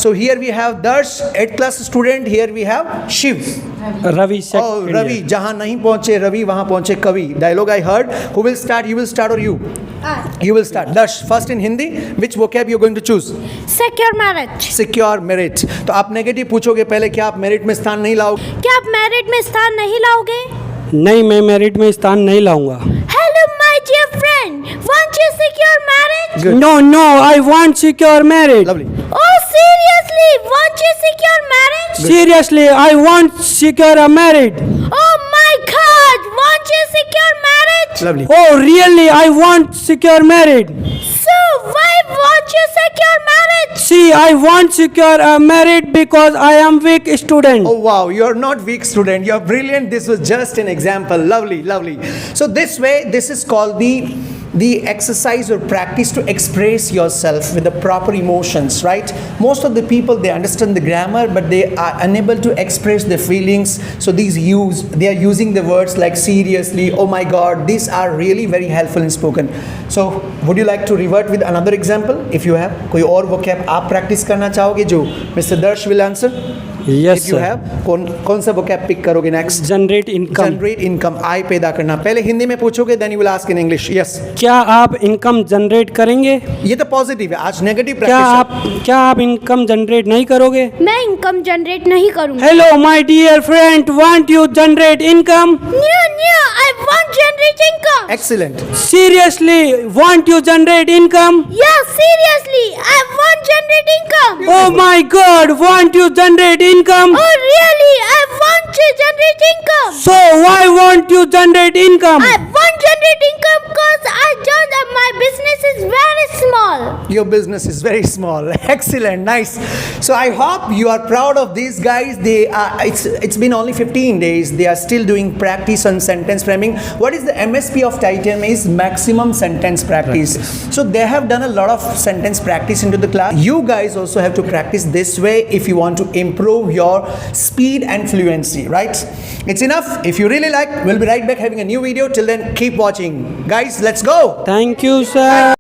So here we have Darsh, 8th class student. Here we have Shiv. Ravi. Oh, Ravi. जहाँ नहीं पहुँचे Ravi, वहाँ पहुँचे कवि. Dialogue I heard. Who will start? You will start or you? You will start. Darsh, first in Hindi. Which vocab you are going to choose? Secure marriage. Secure merit. तो आप negative पूछोगे पहले, क्या आप merit में स्थान नहीं लाओगे? क्या आप मेरिट में स्थान नहीं लाओगे? नहीं, मैं मेरिट में स्थान नहीं लाऊंगा. Hello my dear friend, want you secure marriage? Good. No, I want secure marriage. Lovely. Oh seriously, want you secure marriage? Seriously, I want secure a marriage. Oh my God, want you secure marriage? Lovely. Oh, really, I want secure marriage. So why want you secure marriage? See, I want secure a marriage because I am weak student. Oh wow, you're not weak student, you're brilliant. This was just an example. Lovely, lovely. So this way, this is called the exercise or practice to express yourself with the proper emotions, right? Most of the people, they understand the grammar, but they are unable to express their feelings. So they are using the words like seriously, oh my God. These are really very helpful in spoken. So would you like to revert with another example? If you have कोई और vocab आप practice करना चाहोगे जो Mr. Darsh will answer? Yes, If you sir. have, कौन सा vocab pick करोगे next? Generate income. Generate income, आय पैदा करना. पहले हिंदी में पूछोगे, then you will ask in English. Yes. क्या आप इनकम जनरेट करेंगे? ये तो पॉजिटिव है. आज नेगेटिव क्या आप इनकम जनरेट नहीं करोगे? मैं इनकम जनरेट नहीं करूँगा. Hello my dear friend, want you generate income? No, I want generate income. Excellent. Seriously want you generate income? Yeah, seriously, I want generate income. Oh my God, want you generate income? Oh really, I want to generate income. So why want you generate income? I want generate income because I know that my business is very small. Your business is very small. Excellent, nice. So I hope you are proud of these guys. It's been only 15 days. They are still doing practice on sentence framing. What is the MSP of TANIUM is maximum sentence practice. So they have done a lot of sentence practice into the class. You guys also have to practice this way if you want to improve your speed and fluency, right? It's enough. If you really like, we'll be right back having a new video. Till then, keep watching. Guys, let's go. Thank you, sir.